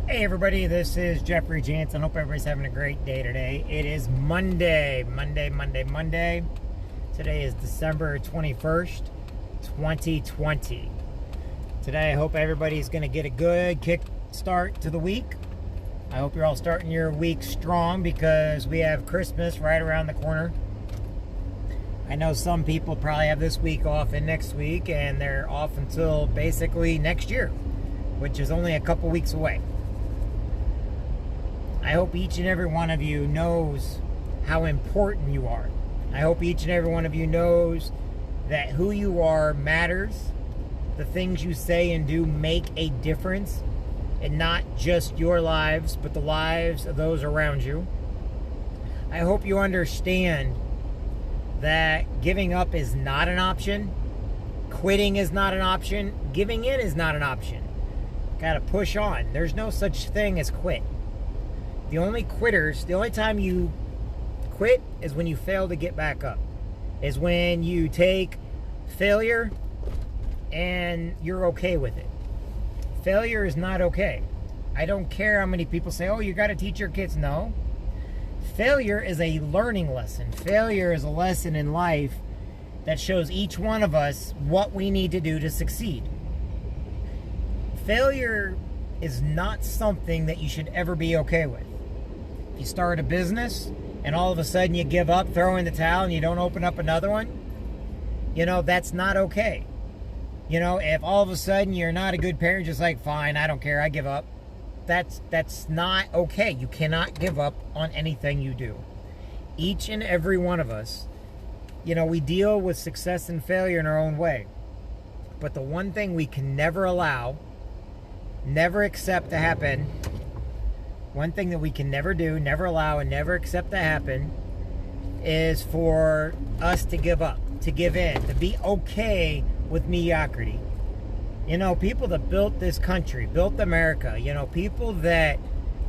Hey everybody, this is Jeffrey Jansen. Hope everybody's having a great day today. It is Monday. Today is December 21st, 2020. Today I hope everybody's going to get a good kick start to the week. I hope you're all starting your week strong because we have Christmas right around the corner. I know some people probably have this week off and next week, and they're off until basically next year, which is only a couple weeks away. I hope each and every one of you knows how important you are. I hope each and every one of you knows that who you are matters. The things you say and do make a difference, and not just your lives, but the lives of those around you. I hope you understand that giving up is not an option. Quitting is not an option. Giving in is not an option. Got to push on. There's no such thing as quit. The only time you quit is when you fail to get back up. Is when you take failure and you're okay with it. Failure is not okay. I don't care how many people say, oh, you got to teach your kids. No. Failure is a learning lesson. Failure is a lesson in life that shows each one of us what we need to do to succeed. Failure is not something that you should ever be okay with. You start a business and all of a sudden you give up, throw in the towel, and you don't open up another one, that's not okay. If all of a sudden you're not a good parent, just like, fine, I don't care, I give up. That's not okay. You cannot give up on anything you do. Each and every one of us, we deal with success and failure in our own way. But the one thing we can never allow, never accept to happen, one thing that we can never do, never allow, and never accept to happen is for us to give up, to give in, to be okay with mediocrity. People that built this country, built America, people that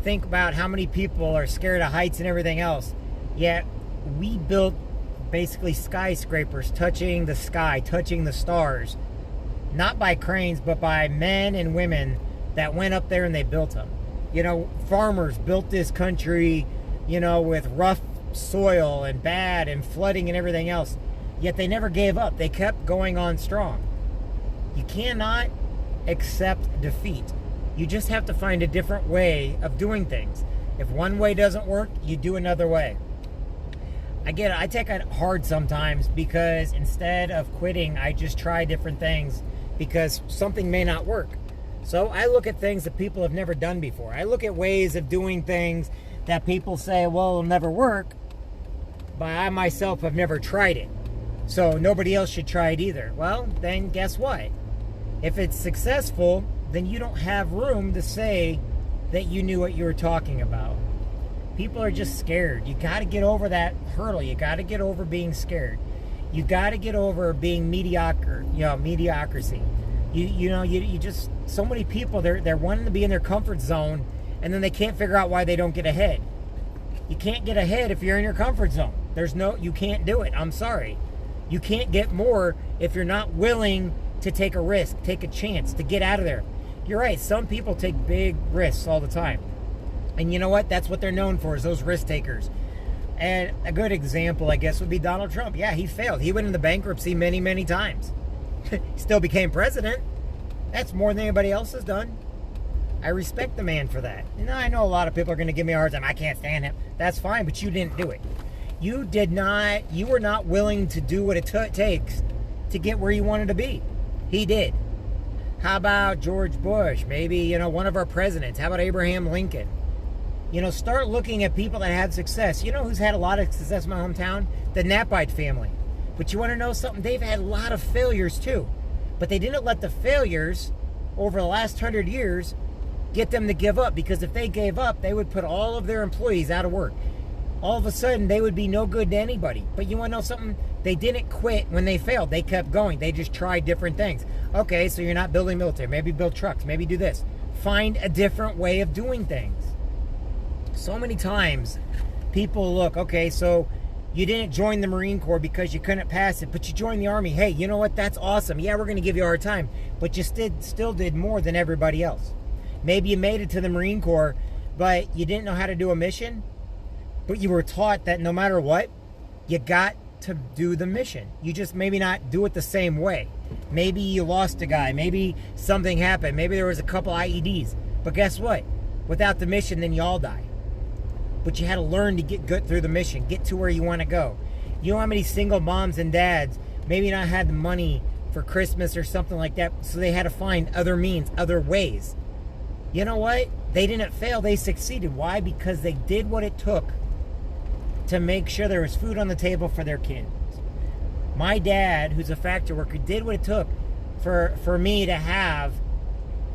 think about how many people are scared of heights and everything else, yet we built basically skyscrapers touching the sky, touching the stars, not by cranes, but by men and women that went up there and they built them. Farmers built this country, with rough soil and bad and flooding and everything else. Yet they never gave up. They kept going on strong. You cannot accept defeat. You just have to find a different way of doing things. If one way doesn't work, you do another way. I get it. I take it hard sometimes because instead of quitting, I just try different things because something may not work. So I look at things that people have never done before. I look at ways of doing things that people say, well, it'll never work, but I myself have never tried it. So nobody else should try it either. Well, then guess what? If it's successful, then you don't have room to say that you knew what you were talking about. People are just scared. You got to get over that hurdle. You got to get over being scared. You got to get over being mediocre, mediocrity. You just, so many people, they're wanting to be in their comfort zone, and then they can't figure out why they don't get ahead. You can't get ahead if you're in your comfort zone. You can't do it. I'm sorry. You can't get more if you're not willing to take a risk, take a chance to get out of there. You're right. Some people take big risks all the time. And you know what? That's what they're known for, is those risk takers. And a good example, I guess, would be Donald Trump. Yeah, he failed. He went into bankruptcy many, many times. He still became president. That's more than anybody else has done. I respect the man for that. And I know a lot of people are going to give me a hard time. I can't stand him. That's fine, but you didn't do it. You were not willing to do what it takes to get where you wanted to be. He did. How about George Bush? Maybe, one of our presidents. How about Abraham Lincoln? Start looking at people that had success. You know who's had a lot of success in my hometown? The Napite family. But you want to know something? They've had a lot of failures too. But they didn't let the failures over the last 100 years get them to give up. Because if they gave up, they would put all of their employees out of work. All of a sudden, they would be no good to anybody. But you want to know something? They didn't quit when they failed. They kept going. They just tried different things. Okay, so you're not building military. Maybe build trucks. Maybe do this. Find a different way of doing things. So many times, people look, okay, so You didn't join the Marine Corps because you couldn't pass it, but you joined the Army. Hey, you know what? That's awesome. Yeah, we're going to give you a hard time, but you still did more than everybody else. Maybe you made it to the Marine Corps, but you didn't know how to do a mission. But you were taught that no matter what, you got to do the mission. You just maybe not do it the same way. Maybe you lost a guy. Maybe something happened. Maybe there was a couple IEDs. But guess what? Without the mission, then you all die. But you had to learn to get good through the mission, get to where you want to go. You know how many single moms and dads maybe not had the money for Christmas or something like that, so they had to find other means, other ways. You know what? They didn't fail, they succeeded. Why? Because they did what it took to make sure there was food on the table for their kids. My dad, who's a factory worker, did what it took for me to have,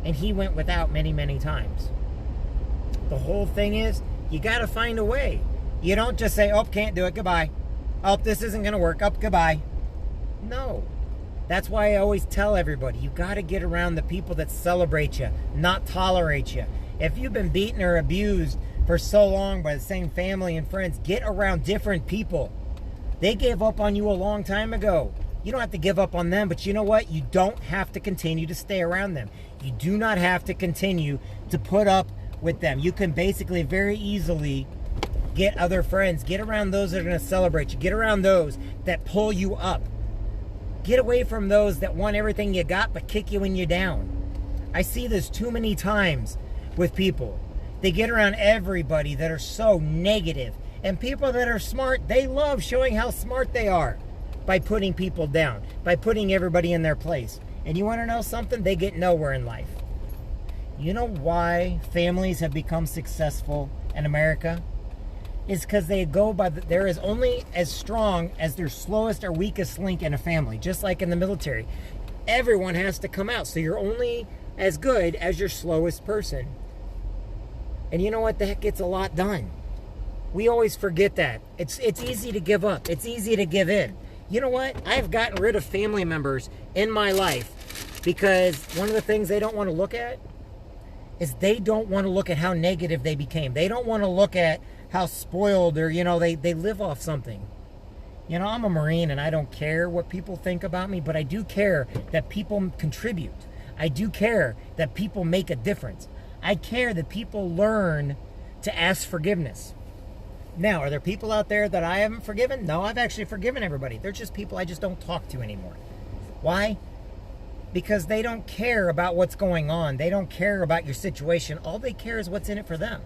and he went without many, many times. The whole thing is, you got to find a way. You don't just say, oh, can't do it, goodbye. Oh, this isn't going to work, oh, goodbye. No. That's why I always tell everybody, you got to get around the people that celebrate you, not tolerate you. If you've been beaten or abused for so long by the same family and friends, get around different people. They gave up on you a long time ago. You don't have to give up on them, but you know what? You don't have to continue to stay around them. You do not have to continue to put up with them. You can basically very easily get other friends. Get around those that are going to celebrate you. Get around those that pull you up. Get away from those that want everything you got but kick you when you're down. I see this too many times with people. They get around everybody that are so negative. And people that are smart, they love showing how smart they are by putting people down, by putting everybody in their place. And you want to know something? They get nowhere in life. You know why families have become successful in America? It's because they go by, they're as only as strong as their slowest or weakest link in a family, just like in the military. Everyone has to come out, so you're only as good as your slowest person. And you know what? That gets a lot done. We always forget that. It's easy to give up. It's easy to give in. You know what? I've gotten rid of family members in my life because one of the things they don't want to look at is they don't want to look at how negative they became. They don't want to look at how spoiled or, they live off something. I'm a Marine and I don't care what people think about me, but I do care that people contribute. I do care that people make a difference. I care that people learn to ask forgiveness. Now, are there people out there that I haven't forgiven? No, I've actually forgiven everybody. They're just people I just don't talk to anymore. Why? Because they don't care about what's going on. They don't care about your situation. All they care is what's in it for them.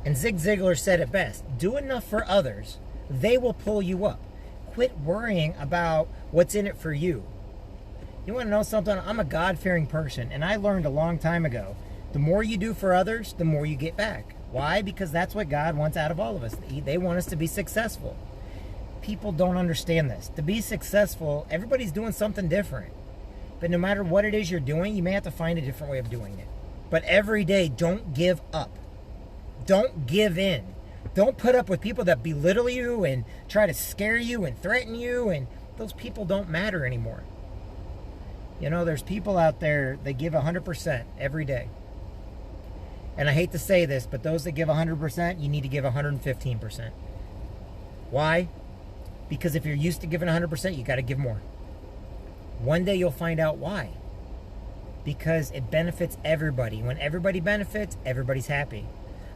And Zig Ziglar said it best. Do enough for others, they will pull you up. Quit worrying about what's in it for you. You want to know something? I'm a God-fearing person, and I learned a long time ago, the more you do for others, the more you get back. Why? Because that's what God wants out of all of us. They want us to be successful. People don't understand this. To be successful, everybody's doing something different. But no matter what it is you're doing, you may have to find a different way of doing it. But every day, don't give up. Don't give in. Don't put up with people that belittle you and try to scare you and threaten you. And those people don't matter anymore. There's people out there that give 100% every day. And I hate to say this, but those that give 100%, you need to give 115%. Why? Because if you're used to giving 100%, you got to give more. One day you'll find out why. Because it benefits everybody. When everybody benefits, everybody's happy.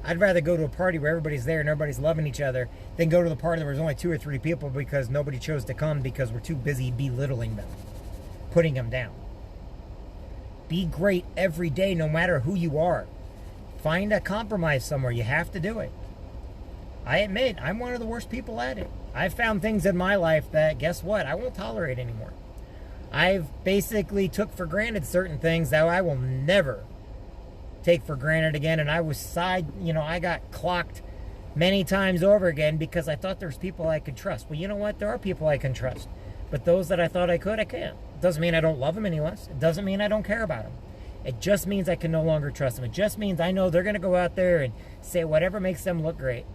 I'd rather go to a party where everybody's there and everybody's loving each other than go to the party where there's only 2 or 3 people because nobody chose to come because we're too busy belittling them, putting them down. Be great every day, no matter who you are. Find a compromise somewhere. You have to do it. I admit, I'm one of the worst people at it. I've found things in my life that, guess what? I won't tolerate anymore. I've basically took for granted certain things that I will never take for granted again. And I got clocked many times over again because I thought there was people I could trust. Well, you know what? There are people I can trust. But those that I thought I could, I can't. It doesn't mean I don't love them any less. It doesn't mean I don't care about them. It just means I can no longer trust them. It just means I know they're going to go out there and say whatever makes them look great.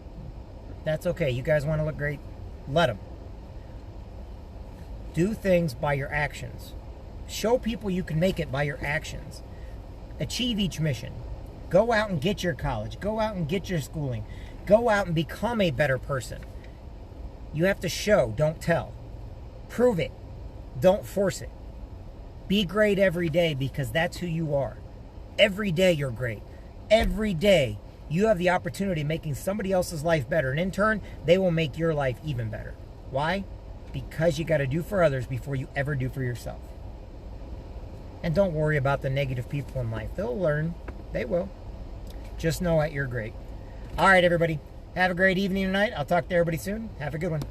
That's okay. You guys want to look great? Let them. Do things by your actions. Show people you can make it by your actions. Achieve each mission. Go out and get your college. Go out and get your schooling. Go out and become a better person. You have to show, don't tell. Prove it. Don't force it. Be great every day because that's who you are. Every day you're great. Every day you have the opportunity of making somebody else's life better. And in turn, they will make your life even better. Why? Because you got to do for others before you ever do for yourself. And don't worry about the negative people in life. They'll learn. They will. Just know that you're great. All right, everybody. Have a great evening tonight. I'll talk to everybody soon. Have a good one.